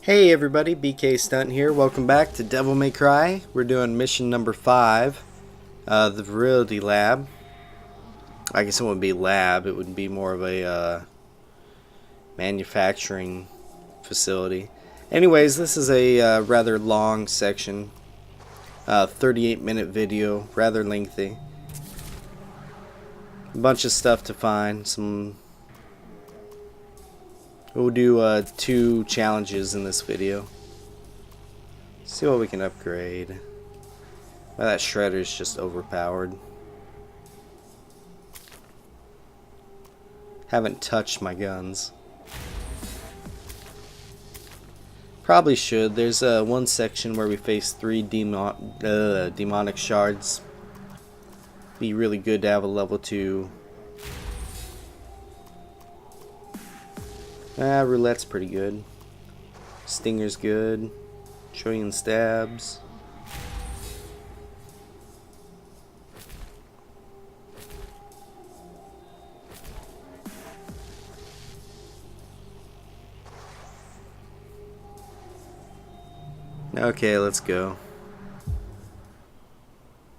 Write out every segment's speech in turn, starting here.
Hey everybody, Bkstunt here. Welcome back to Devil May Cry. We're doing mission number 5, the Virility Lab. I guess it wouldn't be lab, it would be more of a manufacturing facility. Anyways, this is a rather long section, 38-minute video, rather lengthy. A bunch of stuff to find, We'll do 2 challenges in this video. See what we can upgrade. Well, that shredder's just overpowered. Haven't touched my guns. Probably should. There's one section where we face 3 demonic shards. Be really good to have a level 2. Roulette's pretty good. Stinger's good. Trillion stabs. Okay, let's go.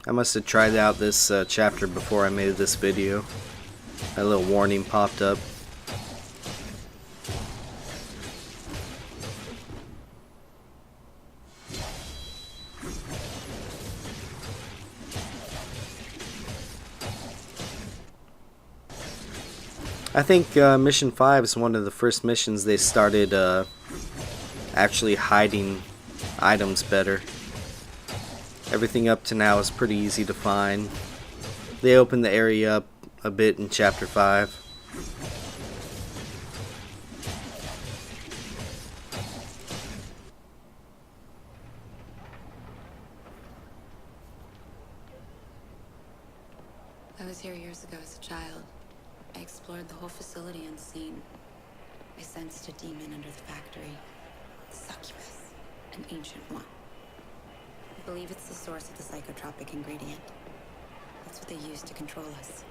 I must have tried out this chapter before I made this video. A little warning popped up. I think mission 5 is one of the first missions they started actually hiding items better. Everything up to now is pretty easy to find. They opened the area up a bit in chapter 5. I was here years ago as a child. I explored the whole facility unseen. I sensed a demon under the factory. Succubus, an ancient one. I believe it's the source of the psychotropic ingredient. That's what they use to control us.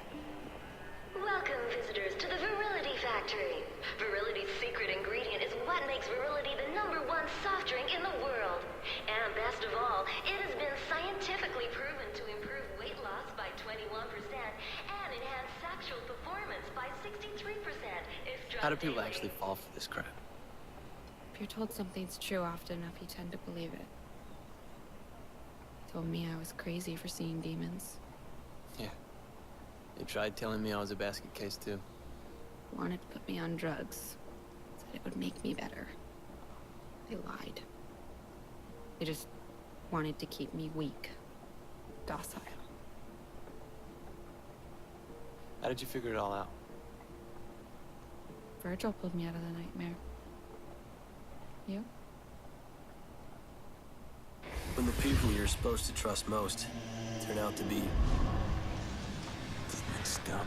Welcome, visitors, to the Virility Factory. Virility's secret ingredient is what makes Virility the #1 soft drink in the world. And best of all, it has been scientifically proven to improve weight loss by 21% and enhance sexual performance by 63%. How do people actually fall for this crap? If you're told something's true often enough, you tend to believe it. Told me I was crazy for seeing demons. Yeah. They tried telling me I was a basket case too. Wanted to put me on drugs. Said it would make me better. They lied. They just wanted to keep me weak. Docile. How did you figure it all out? Virgil pulled me out of the nightmare. You? When the people you're supposed to trust most turn out to be scum,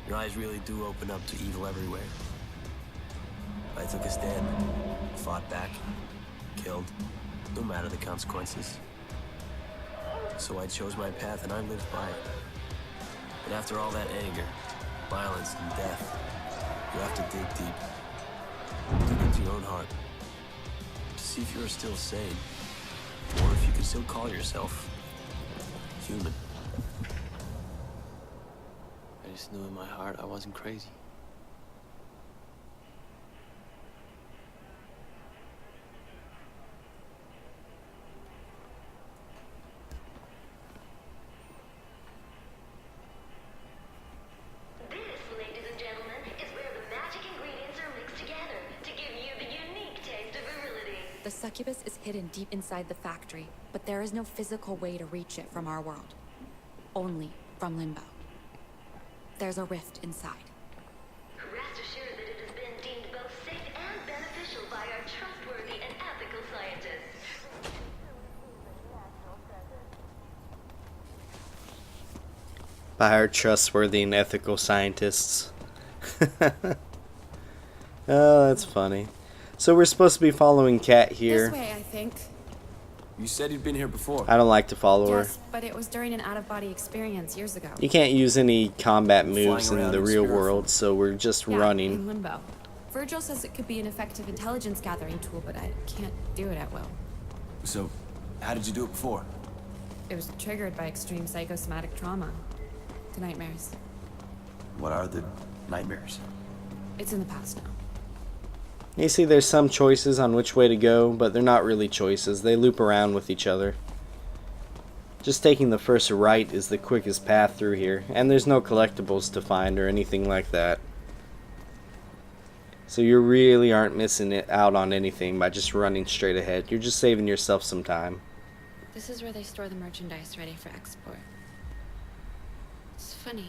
your eyes really do open up to evil everywhere. I took a stand, fought back, killed, no matter the consequences. So I chose my path and I lived by it. But after all that anger, violence, and death, you have to dig deep. Dig into your own heart to see if you're still sane, or if you can still call yourself human. I just knew in my heart I wasn't crazy. This, ladies and gentlemen, is where the magic ingredients are mixed together to give you the unique taste of virility. The succubus is hidden deep inside the factory, but there is no physical way to reach it from our world. Only from Limbo. There's a rift inside. Rest assured that it has been deemed both safe and beneficial by our trustworthy and ethical scientists. By our trustworthy and ethical scientists. Oh, that's funny. So we're supposed to be following Kat here. This way, I think. You said you'd been here before. I don't like to follow her. Yes, but it was during an out-of-body experience years ago. You can't use any combat moves Flying in around the in real spirit world, so we're just Yeah, running. in Limbo. Virgil says it could be an effective intelligence gathering tool, but I can't do it at will. So, how did you do it before? It was triggered by extreme psychosomatic trauma. To nightmares. What are the nightmares? It's in the past now. You see, there's some choices on which way to go, but they're not really choices. They loop around with each other. Just taking the first right is the quickest path through here, and there's no collectibles to find or anything like that. So you really aren't missing it out on anything by just running straight ahead. You're just saving yourself some time. This is where they store the merchandise ready for export. It's funny.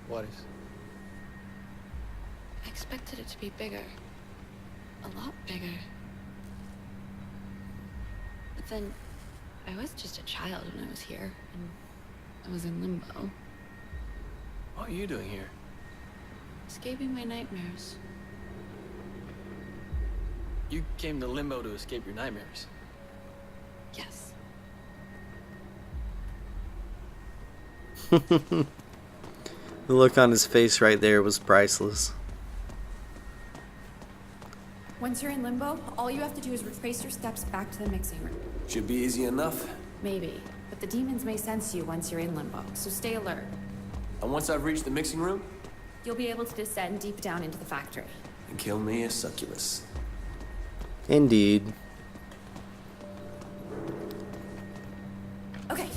What is? I expected it to be bigger. A lot bigger. But then, I was just a child when I was here, and I was in limbo. What are you doing here? Escaping my nightmares. You came to Limbo to escape your nightmares. Yes. The look on his face right there was priceless. Once you're in limbo, all you have to do is retrace your steps back to the mixing room. Should be easy enough. Maybe, but the demons may sense you once you're in limbo, so stay alert. And once I've reached the mixing room, You'll be able to descend deep down into the factory. and kill me a succubus. Indeed. Okay,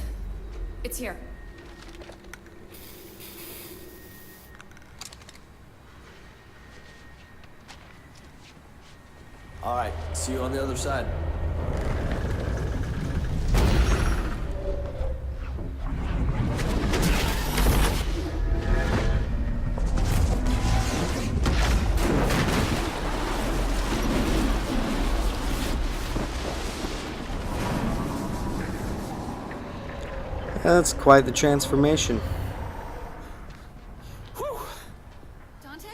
it's here. Alright, see you on the other side. That's quite the transformation. Dante?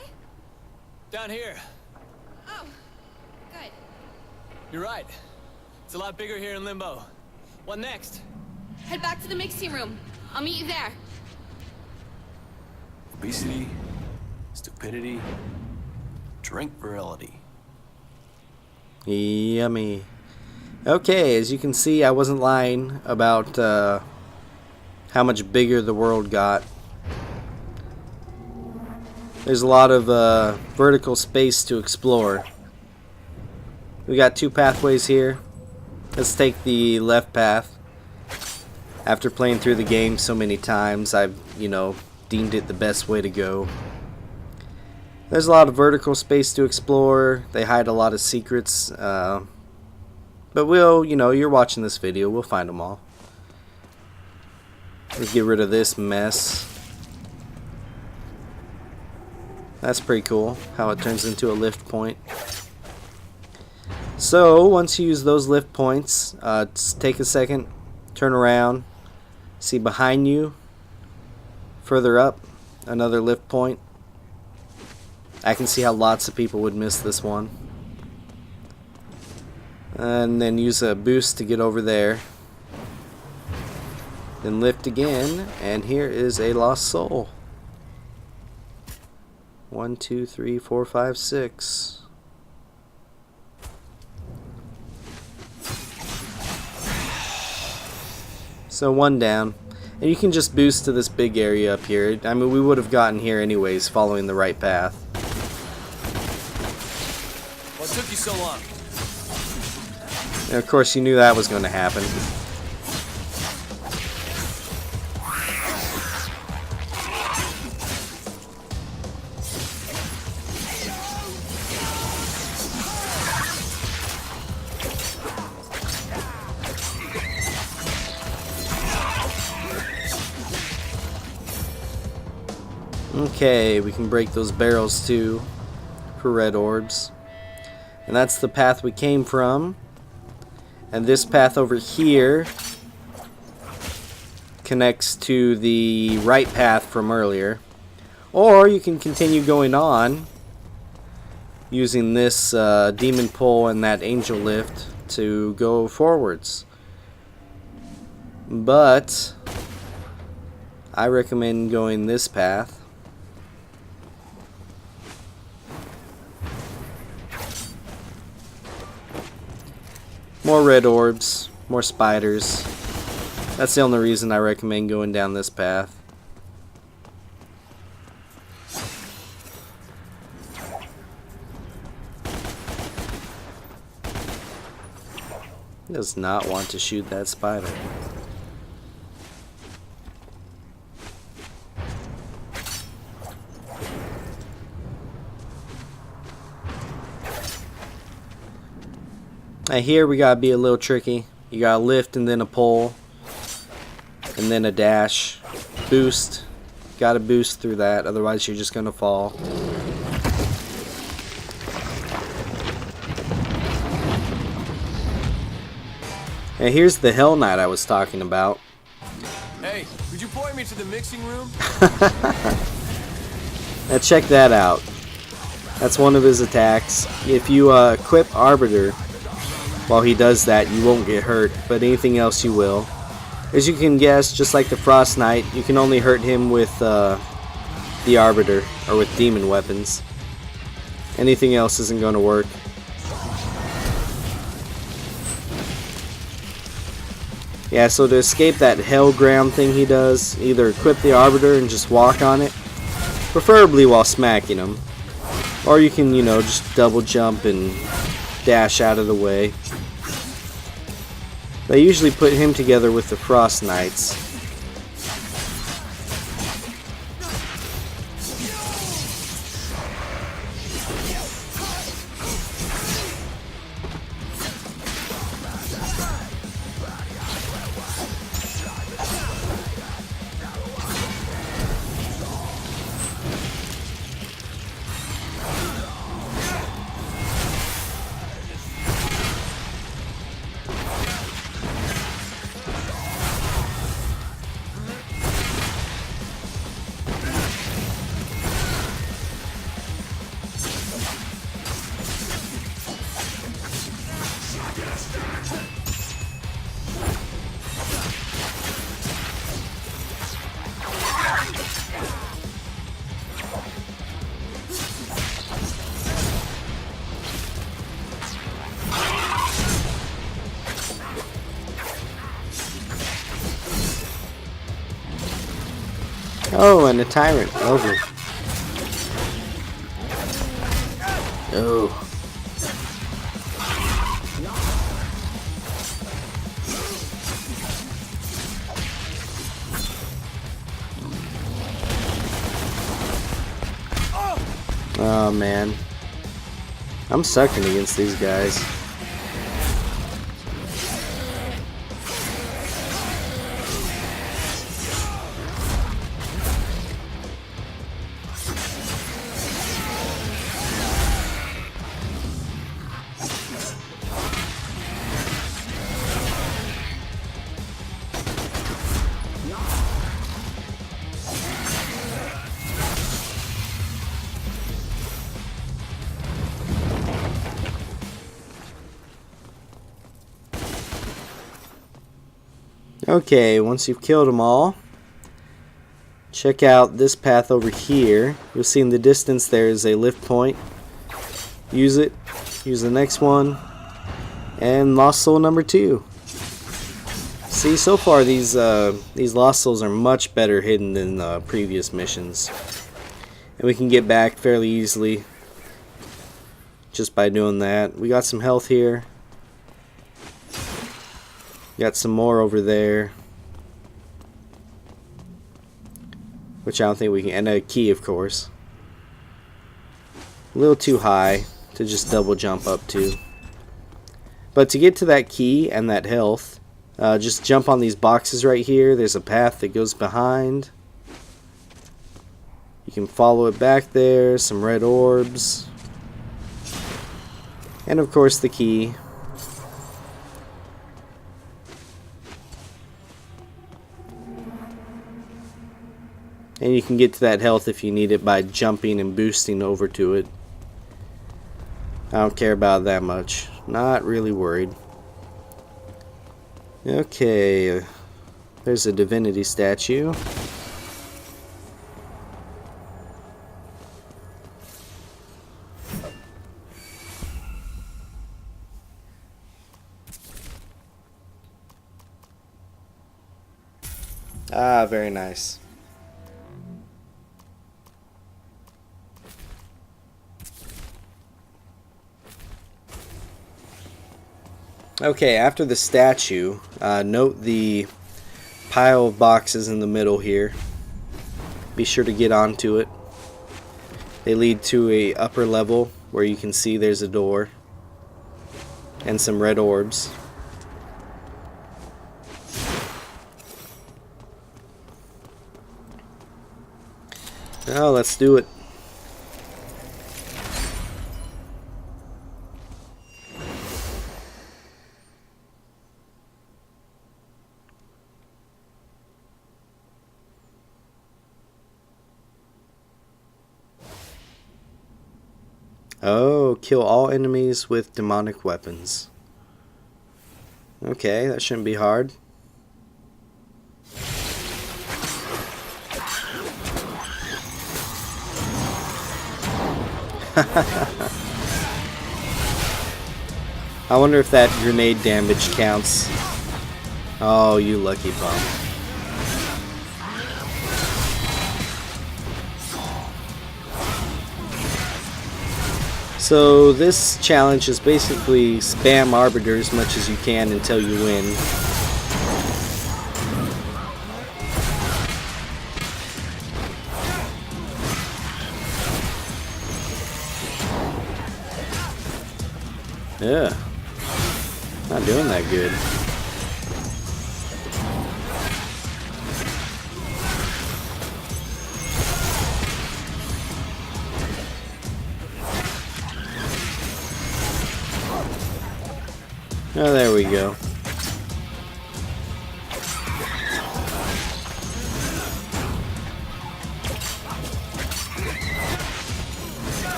Down here. Oh, good. You're right. It's a lot bigger here in Limbo. What next? Head back to the mixing room. I'll meet you there. Obesity, stupidity, drink virility. Yummy. Okay, as you can see, I wasn't lying about how much bigger the world got. There's a lot of vertical space to explore. We got two pathways here. Let's take the left path. After playing through the game so many times, I've, deemed it the best way to go. There's a lot of vertical space to explore. They hide a lot of secrets. But we'll, you're watching this video. We'll find them all. Let's get rid of this mess. That's pretty cool, how it turns into a lift point. So, once you use those lift points, just take a second, turn around, see behind you, further up, another lift point. I can see how lots of people would miss this one. And then use a boost to get over there. Then lift again, and here is a lost soul. 1, 2, 3, 4, 5, 6. So one down. And you can just boost to this big area up here. I mean, we would have gotten here anyways, following the right path. What took you so long? And of course, you knew that was going to happen. Okay, we can break those barrels too for red orbs. And that's the path we came from. And this path over here connects to the right path from earlier. Or you can continue going on using this demon pole and that angel lift to go forwards. But I recommend going this path. More red orbs, more spiders. That's the only reason I recommend going down this path. Does not want to shoot that spider. Now here we gotta be a little tricky. You gotta lift and then a pull and then a dash. Boost. Gotta boost through that, otherwise you're just gonna fall. And here's the Hell Knight I was talking about. Hey, could you point me to the mixing room? Now check that out. That's one of his attacks. If you equip Arbiter while he does that, you won't get hurt, but anything else you will. As you can guess, just like the Frost Knight, you can only hurt him with the Arbiter, or with demon weapons. Anything else isn't going to work. Yeah, so to escape that hell ground thing he does, either equip the Arbiter and just walk on it, preferably while smacking him. Or you can, you know, just double jump and dash out of the way. They usually put him together with the Frost Knights. Oh, and a tyrant. Over. Oh. Oh man. I'm sucking against these guys. Okay, once you've killed them all, check out this path over here. You'll see in the distance there is a lift point. Use it. Use the next one. And Lost Soul number 2. See, so far these Lost Souls are much better hidden than previous missions. And we can get back fairly easily just by doing that. We got some health here. Got some more over there, which I don't think we can, and a key of course. A little too high to just double jump up to. But to get to that key and that health, just jump on these boxes right here. There's a path that goes behind. You can follow it back there, some red orbs. And of course the key. And you can get to that health if you need it by jumping and boosting over to it. I don't care about that much. Not really worried. Okay. There's a divinity statue. Ah, very nice. Okay, after the statue, note the pile of boxes in the middle here. Be sure to get onto it. They lead to a upper level where you can see there's a door and some red orbs. Now let's do it. Oh, kill all enemies with demonic weapons. Okay, that shouldn't be hard. I wonder if that grenade damage counts. Oh, you lucky bum. So this challenge is basically spam Arbiter as much as you can until you win. Yeah, not doing that good. Oh, there we go.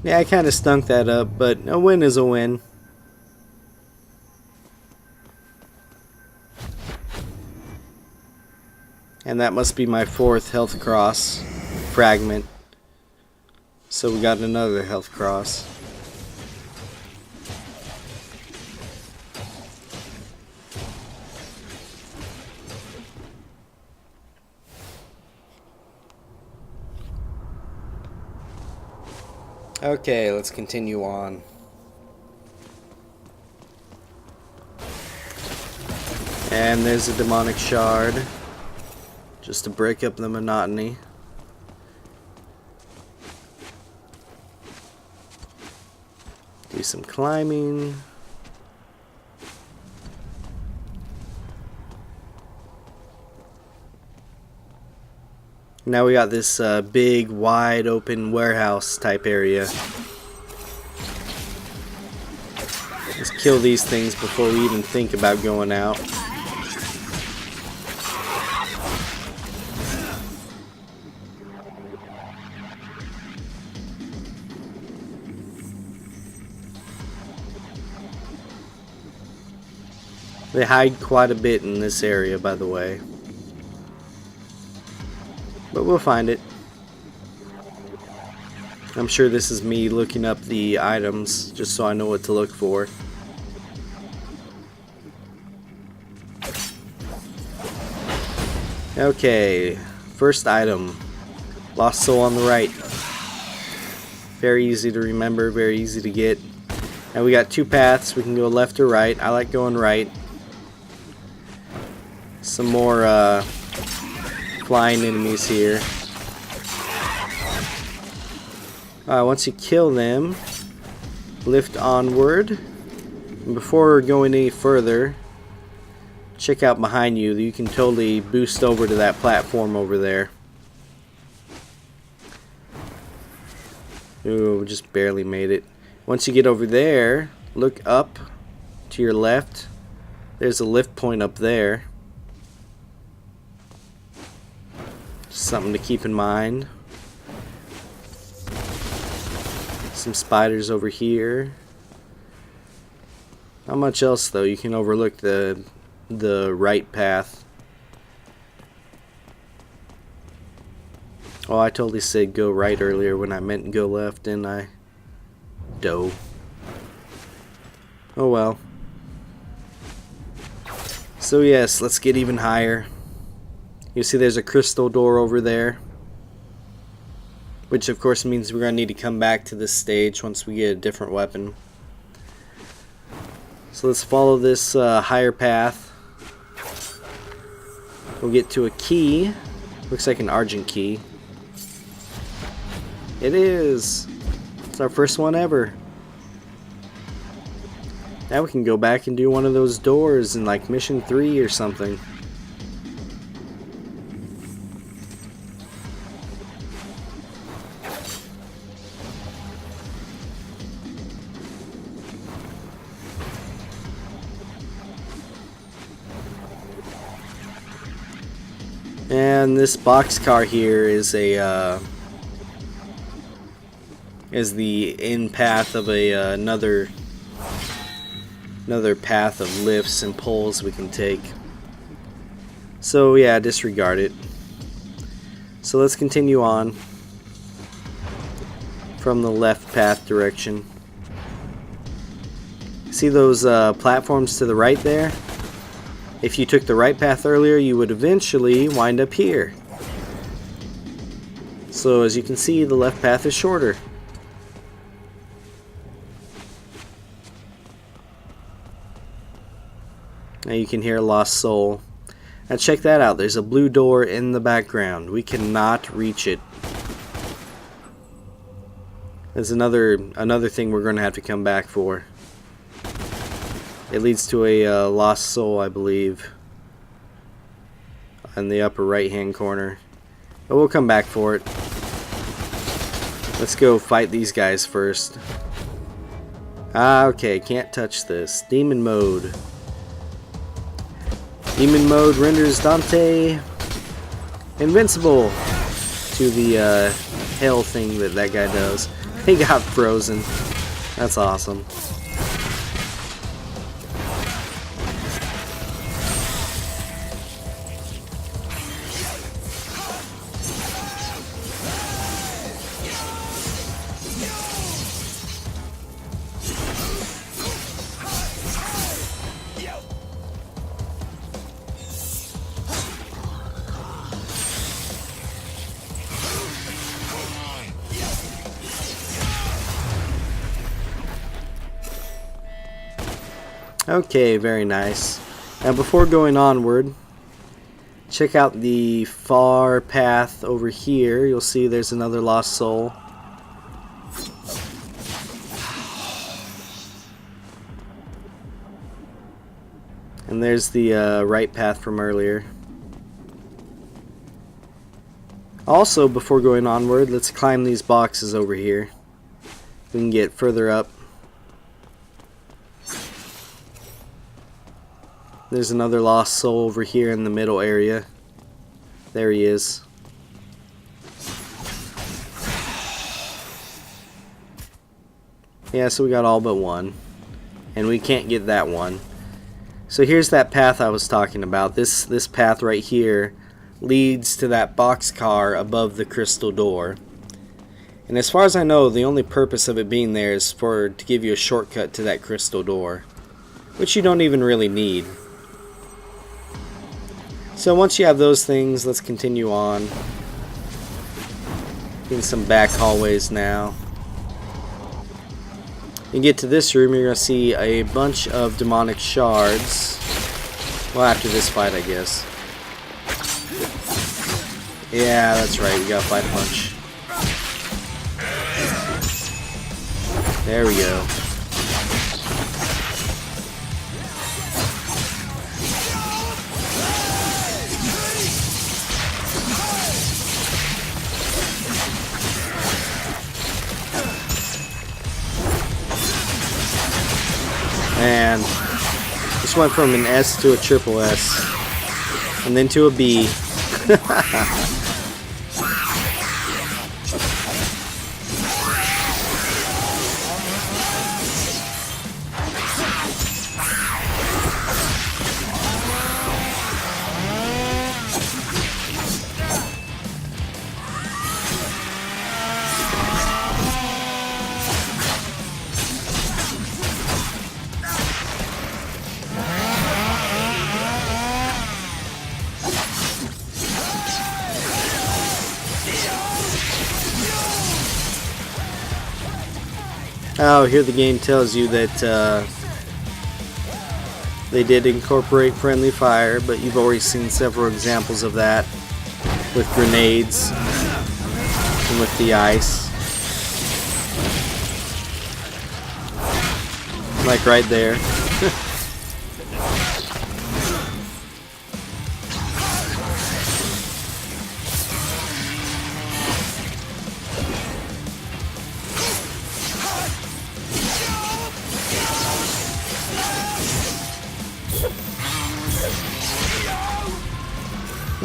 Yeah, I kind of stunk that up, but a win is a win. And that must be my 4th health cross fragment. So we got another health cross. Okay, let's continue on. And there's a demonic shard, just to break up the monotony. Do some climbing. Now we got this big, wide open warehouse type area. Let's kill these things before we even think about going out. They hide quite a bit in this area, by the way. But we'll find it. I'm sure this is me looking up the items just so I know what to look for. Okay, first item. Lost soul on the right. Very easy to remember, very easy to get. And we got 2 paths. We can go left or right. I like going right. Some more flying enemies here. Once you kill them, lift onward. And before going any further, check out behind you. You can totally boost over to that platform over there. Ooh, just barely made it. Once you get over there, look up to your left. There's a lift point up there. Something to keep in mind. Some spiders over here. Not much else though. You can overlook the right path. Oh, I totally said go right earlier when I meant go left, didn't I? Doe. Oh well. So yes, let's get even higher. You see there's a crystal door over there, which of course means we're going to need to come back to this stage once we get a different weapon. So let's follow this higher path. We'll get to a key. Looks like an Argent key. It is! It's our first one ever. Now we can go back and do one of those doors in like mission 3 or something. And this boxcar here is the end path of another path of lifts and poles we can take. So yeah, disregard it. So let's continue on from the left path direction. See those platforms to the right there? If you took the right path earlier, you would eventually wind up here. So as you can see, the left path is shorter. Now you can hear Lost Soul. Now check that out. There's a blue door in the background. We cannot reach it. There's another thing we're going to have to come back for. It leads to a Lost Soul, I believe, in the upper right hand corner. But we'll come back for it. Let's go fight these guys first. Ah, okay, can't touch this. Demon mode. Demon mode renders Dante invincible to the hell thing that guy does. He got frozen. That's awesome. Okay, very nice. Now before going onward, check out the far path over here. You'll see there's another Lost Soul. And there's the right path from earlier. Also, before going onward, let's climb these boxes over here. We can get further up. There's another Lost Soul over here in the middle area. There he is. Yeah, so we got all but one. And we can't get that one. So here's that path I was talking about. This path right here leads to that boxcar above the crystal door. And as far as I know, the only purpose of it being there is to give you a shortcut to that crystal door, which you don't even really need. So once you have those things, let's continue on. In some back hallways now. You get to this room, you're going to see a bunch of demonic shards. Well, after this fight, I guess. Yeah, that's right, we gotta fight a bunch. There we go. And just went from an S to a triple S, and then to a B. Oh, here the game tells you that they did incorporate friendly fire, but you've already seen several examples of that with grenades and with the ice. Like right there.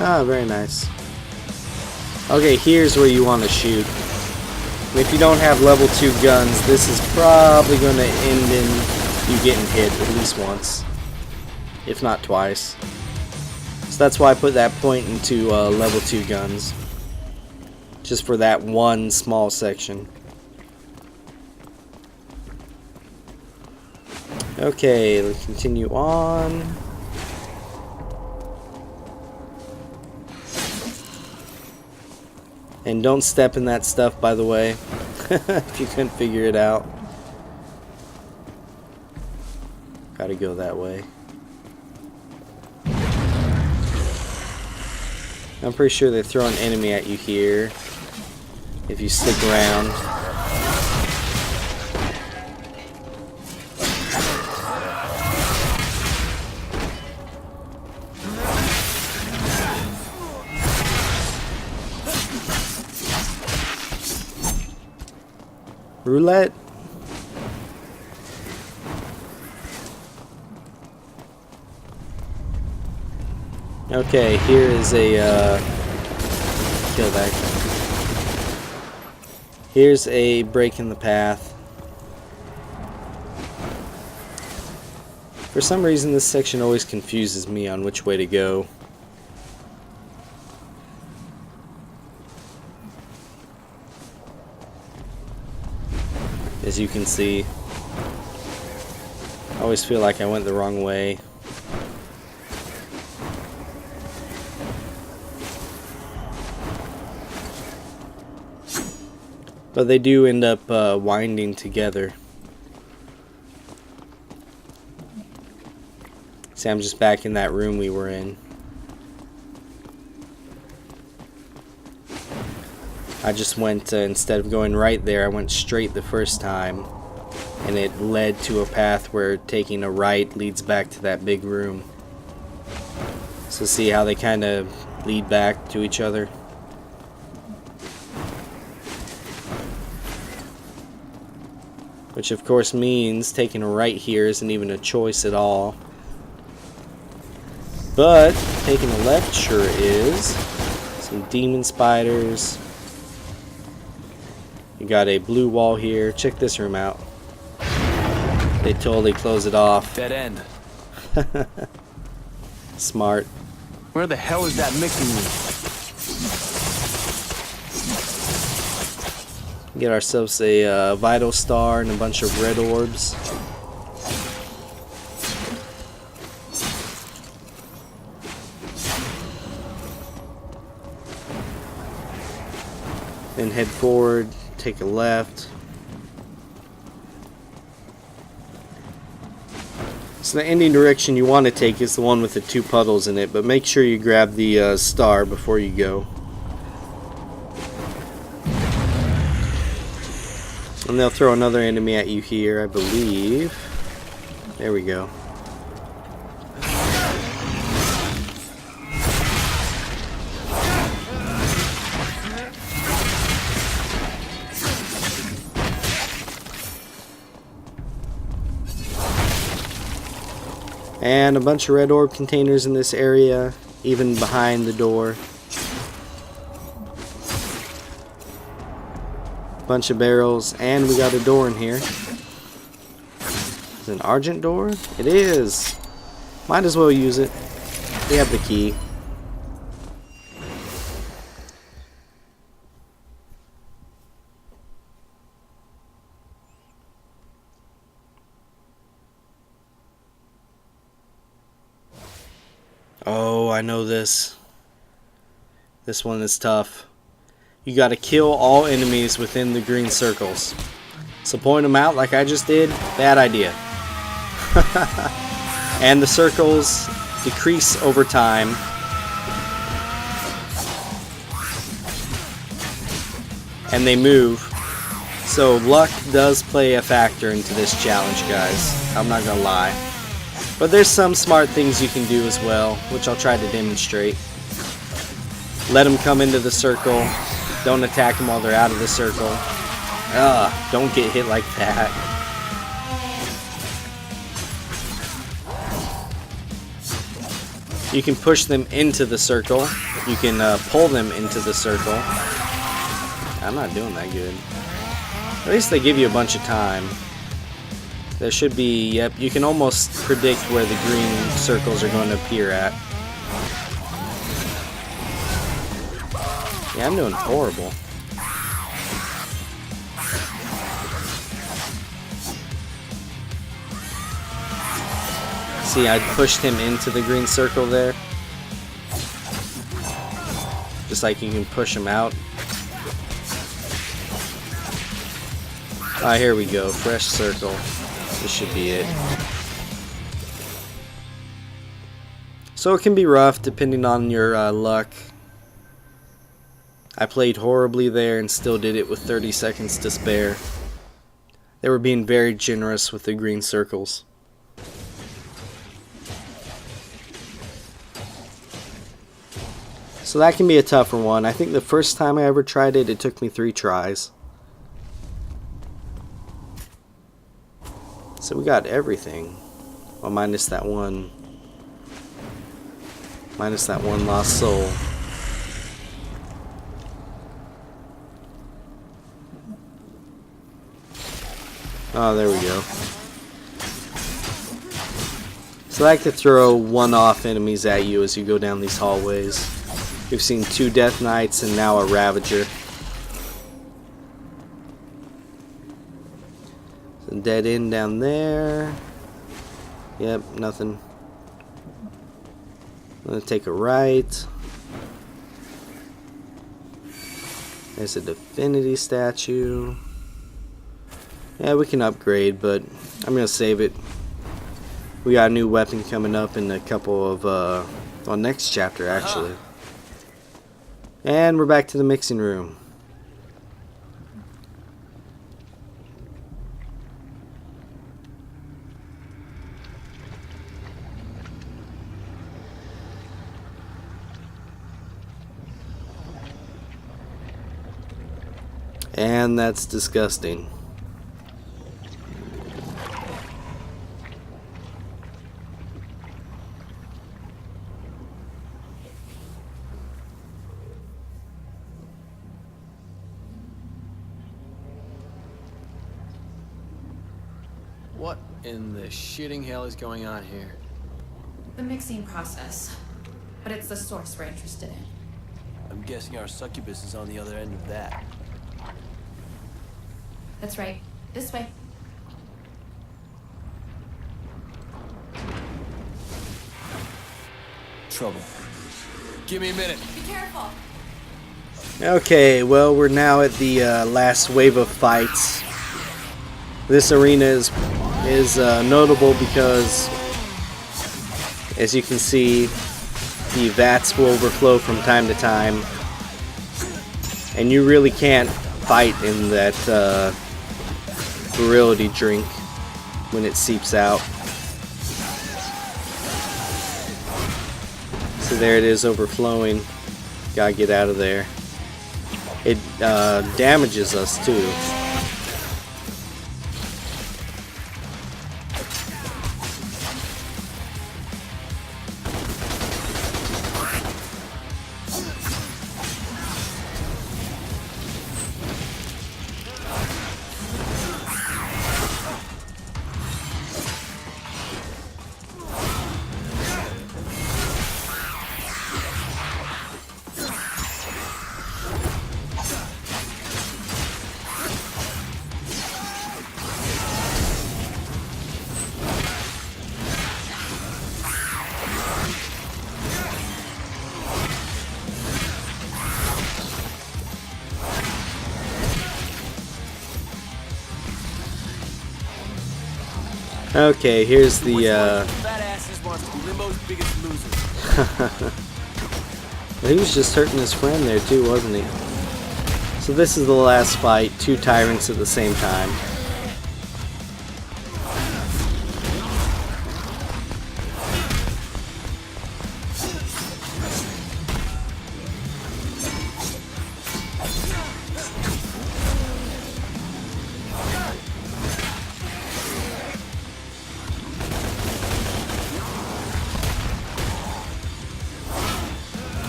Ah, very nice. Okay, here's where you want to shoot. If you don't have level 2 guns, this is probably going to end in you getting hit at least once, if not twice. So that's why I put that point into level 2 guns, just for that one small section. Okay, let's continue on. And don't step in that stuff, by the way, if you couldn't figure it out. Gotta go that way. I'm pretty sure they throw an enemy at you here if you stick around. Roulette. Okay, here is a kill that guy. Here's a break in the path. For some reason this section always confuses me on which way to go. As you can see, I always feel like I went the wrong way. But they do end up winding together. See, I'm just back in that room we were in. I just went, instead of going right there, I went straight the first time. And it led to a path where taking a right leads back to that big room. So see how they kind of lead back to each other? Which of course means taking a right here isn't even a choice at all. But taking a left sure is. Some demon spiders. You got a blue wall here. Check this room out. They totally close it off. Dead end. Smart. Where the hell is that mixing me? Get ourselves a vital star and a bunch of red orbs. Then head forward, take a left. So the ending direction you want to take is the one with the 2 puddles in it, but make sure you grab the star before you go. And they'll throw another enemy at you here, I believe. There we go. And a bunch of red orb containers in this area, even behind the door. Bunch of barrels, and we got a door in here. Is it an Argent door? It is. Might as well use it. We have the key. Oh, I know this. This one is tough. You gotta kill all enemies within the green circles. So point them out like I just did, bad idea. And the circles decrease over time. And they move. So luck does play a factor into this challenge, guys. I'm not gonna lie. But there's some smart things you can do as well, which I'll try to demonstrate. Let them come into the circle. Don't attack them while they're out of the circle. Don't get hit like that. You can push them into the circle. You can pull them into the circle. I'm not doing that good. At least they give you a bunch of time. There should be, yep, you can almost predict where the green circles are going to appear at. Yeah, I'm doing horrible. See, I pushed him into the green circle there. Just like you can push him out. Ah, here we go. Fresh circle. This should be it. So it can be rough depending on your luck. I played horribly there and still did it with 30 seconds to spare. They were being very generous with the green circles. So that can be a tougher one. I think the first time I ever tried it, it took me 3 tries. So we got everything. Well, minus that one. Minus that one lost soul. Oh, there we go. So I like to throw one-off enemies at you as you go down these hallways. We've seen 2 Death Knights and now a Ravager. Dead end down there. Yep, nothing. I'm gonna take a right. There's a Divinity statue. Yeah, we can upgrade, but I'm gonna save it. We got a new weapon coming up in a couple of well, next chapter actually. And we're back to the mixing room. And that's disgusting. What in the shitting hell is going on here? The mixing process. But it's the source we're interested in. I'm guessing our succubus is on the other end of that. That's right. This way. Trouble. Give me a minute. Be careful. Okay, well, we're now at the last wave of fights. This arena is notable because, as you can see, the vats will overflow from time to time, and you really can't fight in that virility drink when it seeps out. So there it is, overflowing. Gotta get out of there. It damages us too. Okay, here's the Fat asses wants to be Limbo's biggest loser. he was just hurting his friend there too, wasn't he? So this is the last fight, two tyrants at the same time.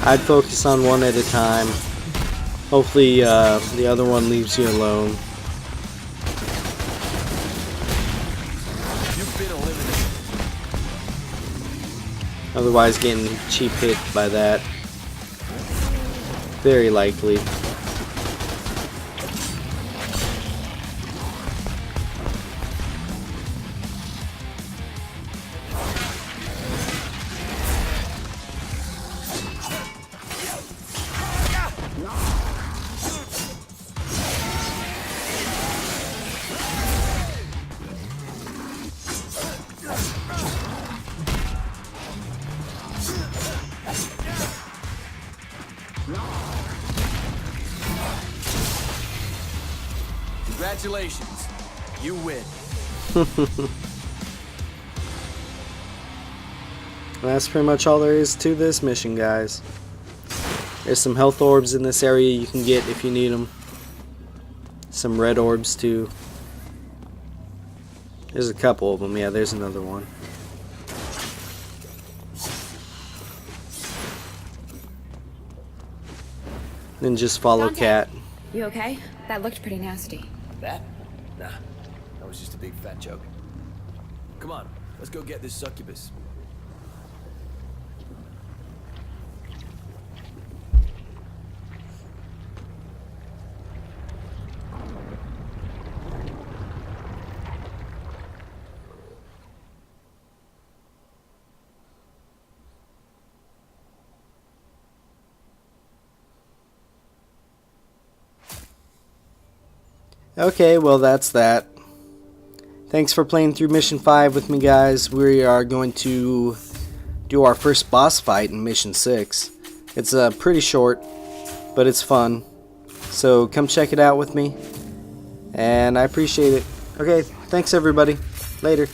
I'd focus on one at a time. Hopefully the other one leaves you alone. You've been eliminated. Otherwise getting cheap hit by that. Very likely. Congratulations. You win. That's pretty much all there is to this mission, guys. There's some health orbs in this area you can get if you need them. Some red orbs too. There's a couple of them. Yeah, there's another one. Then just follow Dante. Cat. You okay? That looked pretty nasty. That? Nah. That was just a big fat joke. Come on, let's go get this succubus. Okay, well that's that. Thanks for playing through Mission 5 with me, guys. We are going to do our first boss fight in Mission 6. It's pretty short, but it's fun. So come check it out with me. And I appreciate it. Okay, thanks everybody. Later.